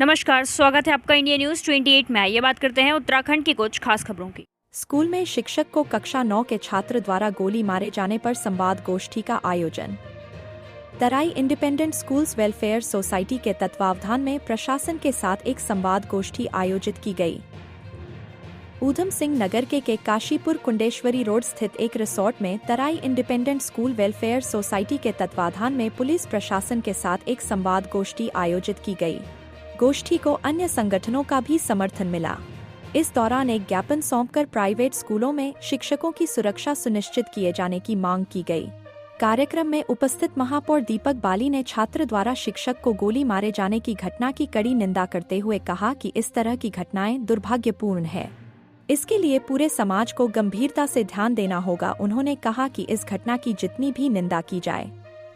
नमस्कार, स्वागत है आपका इंडिया न्यूज 28 में। ये बात करते हैं उत्तराखंड की कुछ खास खबरों की। स्कूल में शिक्षक को कक्षा 9 के छात्र द्वारा गोली मारे जाने पर संवाद गोष्ठी का आयोजन। तराई इंडिपेंडेंट स्कूल्स वेलफेयर सोसाइटी के तत्वावधान में प्रशासन के साथ एक संवाद गोष्ठी आयोजित की गई। ऊधम सिंह नगर के काशीपुर कुंडेश्वरी रोड स्थित एक रिसोर्ट में तराई इंडिपेंडेंट स्कूल वेलफेयर सोसाइटी के तत्वावधान में पुलिस प्रशासन के साथ एक संवाद गोष्ठी आयोजित की गई। गोष्ठी को अन्य संगठनों का भी समर्थन मिला। इस दौरान एक ज्ञापन सौंपकर प्राइवेट स्कूलों में शिक्षकों की सुरक्षा सुनिश्चित किए जाने की मांग की गई। कार्यक्रम में उपस्थित महापौर दीपक बाली ने छात्र द्वारा शिक्षक को गोली मारे जाने की घटना की कड़ी निंदा करते हुए कहा कि इस तरह की घटनाएं दुर्भाग्यपूर्ण है। इसके लिए पूरे समाज को गंभीरता से ध्यान देना होगा। उन्होंने कहा कि इस घटना की जितनी भी निंदा की जाए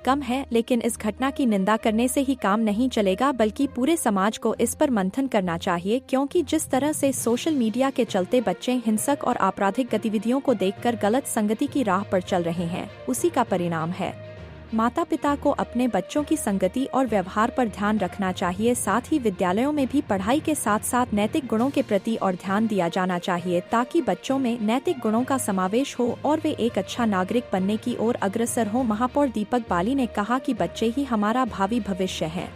कम है, लेकिन इस घटना की निंदा करने से ही काम नहीं चलेगा, बल्कि पूरे समाज को इस पर मंथन करना चाहिए, क्योंकि जिस तरह से सोशल मीडिया के चलते बच्चे हिंसक और आपराधिक गतिविधियों को देखकर गलत संगति की राह पर चल रहे हैं, उसी का परिणाम है। माता पिता को अपने बच्चों की संगति और व्यवहार पर ध्यान रखना चाहिए। साथ ही विद्यालयों में भी पढ़ाई के साथ साथ नैतिक गुणों के प्रति और ध्यान दिया जाना चाहिए, ताकि बच्चों में नैतिक गुणों का समावेश हो और वे एक अच्छा नागरिक बनने की ओर अग्रसर हो। महापौर दीपक बाली ने कहा कि बच्चे ही हमारा भावी भविष्य हैं,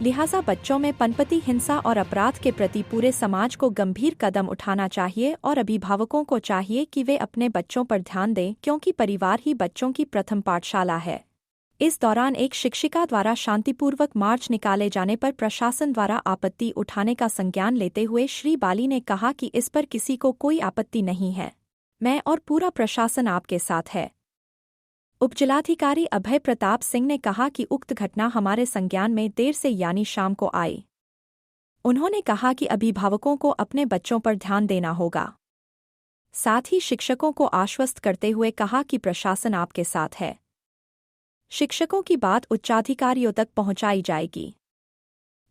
लिहाजा बच्चों में पनपती हिंसा और अपराध के प्रति पूरे समाज को गंभीर कदम उठाना चाहिए और अभिभावकों को चाहिए कि वे अपने बच्चों पर ध्यान दें, क्योंकि परिवार ही बच्चों की प्रथम पाठशाला है। इस दौरान एक शिक्षिका द्वारा शांतिपूर्वक मार्च निकाले जाने पर प्रशासन द्वारा आपत्ति उठाने का संज्ञान लेते हुए श्री बाली ने कहा कि इस पर किसी को कोई आपत्ति नहीं है, मैं और पूरा प्रशासन आपके साथ है। उपजिलाधिकारी अभय प्रताप सिंह ने कहा कि उक्त घटना हमारे संज्ञान में देर से यानी शाम को आई। उन्होंने कहा कि अभिभावकों को अपने बच्चों पर ध्यान देना होगा। साथ ही शिक्षकों को आश्वस्त करते हुए कहा कि प्रशासन आपके साथ है। शिक्षकों की बात उच्चाधिकारियों तक पहुंचाई जाएगी।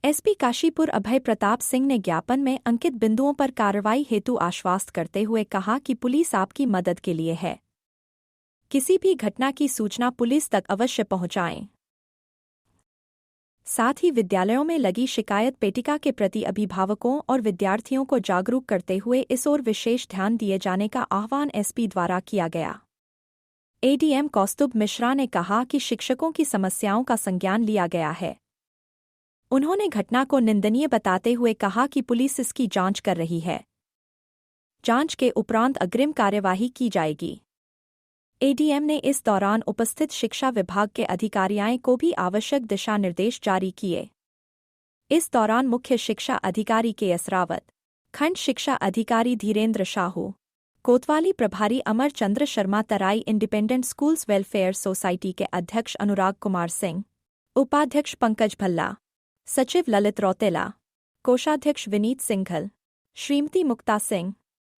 एसपी काशीपुर अभय प्रताप सिंह ने ज्ञापन में अंकित बिंदुओं पर कार्रवाई हेतु आश्वस्त करते हुए कहा कि पुलिस आपकी मदद के लिए है। किसी भी घटना की सूचना पुलिस तक अवश्य पहुंचाएं। साथ ही विद्यालयों में लगी शिकायत पेटिका के प्रति अभिभावकों और विद्यार्थियों को जागरूक करते हुए इस ओर विशेष ध्यान दिए जाने का आह्वान एसपी द्वारा किया गया। एडीएम कौस्तुभ मिश्रा ने कहा कि शिक्षकों की समस्याओं का संज्ञान लिया गया है। उन्होंने घटना को निंदनीय बताते हुए कहा कि पुलिस इसकी जांच कर रही है। जांच के उपरांत अग्रिम कार्यवाही की जाएगी। एडीएम ने इस दौरान उपस्थित शिक्षा विभाग के अधिकारियों को भी आवश्यक दिशा निर्देश जारी किए। इस दौरान मुख्य शिक्षा अधिकारी के.एस. रावत, खंड शिक्षा अधिकारी धीरेन्द्र साहू, कोतवाली प्रभारी अमर चंद्र शर्मा, तराई इंडिपेंडेंट स्कूल्स वेलफेयर सोसाइटी के अध्यक्ष अनुराग कुमार सिंह, उपाध्यक्ष पंकज भल्ला, सचिव ललित रौतेला, कोषाध्यक्ष विनीत सिंघल, श्रीमती मुक्ता सिंह,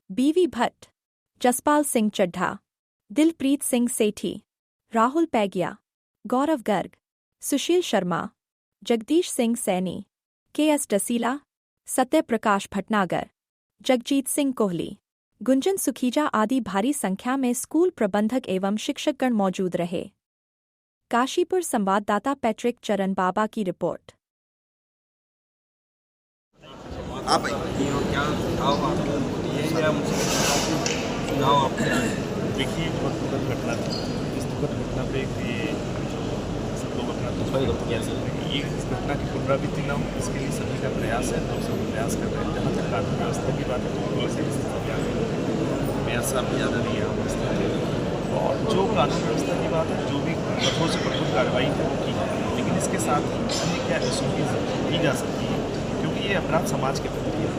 बीवी भट्ट, जसपाल सिंह चड्ढा, दिलप्रीत सिंह सेठी, राहुल पैगिया, गौरव गर्ग, सुशील शर्मा, जगदीश सिंह सैनी, के.एस. डसीला, सत्य प्रकाश भटनागर, जगजीत सिंह कोहली, गुंजन सुखीजा आदि भारी संख्या में स्कूल प्रबंधक एवं शिक्षकगण मौजूद रहे। काशीपुर संवाददाता पैट्रिक चरण बाबा की रिपोर्ट। आप क्या देखिए, बहुत दुखद घटना थी। इस दुखद घटना पे सब लोग अपना दुख किया सकते हैं। ये इस घटना की पुनरावृत्ति न हो, इसके लिए सभी का प्रयास है। हम सब प्रयास कर रहे हैं। जहाँ तक कानून व्यवस्था की बात है तो पुलिस मेयर साहब ज़्यादा नहीं है और जो कानून व्यवस्था की बात है, जो भी कठोर से कठोर कार्रवाई है वो की है, लेकिन इसके साथ अन्य क्या एसओपीज़ की जा सकती है, क्योंकि ये अपराध समाज के प्रति है।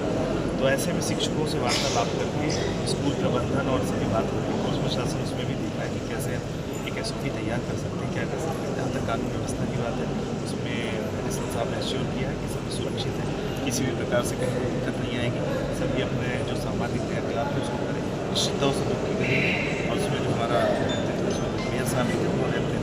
तो ऐसे में शिक्षकों से वार्तालाप करके स्कूल प्रबंधन और सभी बात करके पुलिस प्रशासन उसमें भी देखा है कि कैसे एक एसओपी तैयार कर सकते हैं, क्या कर सकते हैं। जहाँ तक कानून व्यवस्था की बात है उसमें एडिशनल साहब ने एश्योर किया है कि सभी सुरक्षित है, किसी भी प्रकार से कहीं दिक्कत नहीं आएगी। सभी अपने जो सामाजिक क्रियाकलाप है उसको करें, निश्चित तौर से मुक्ति करेंगे और उसमें जो हमारा मेयर साहब थे उन्होंने अपने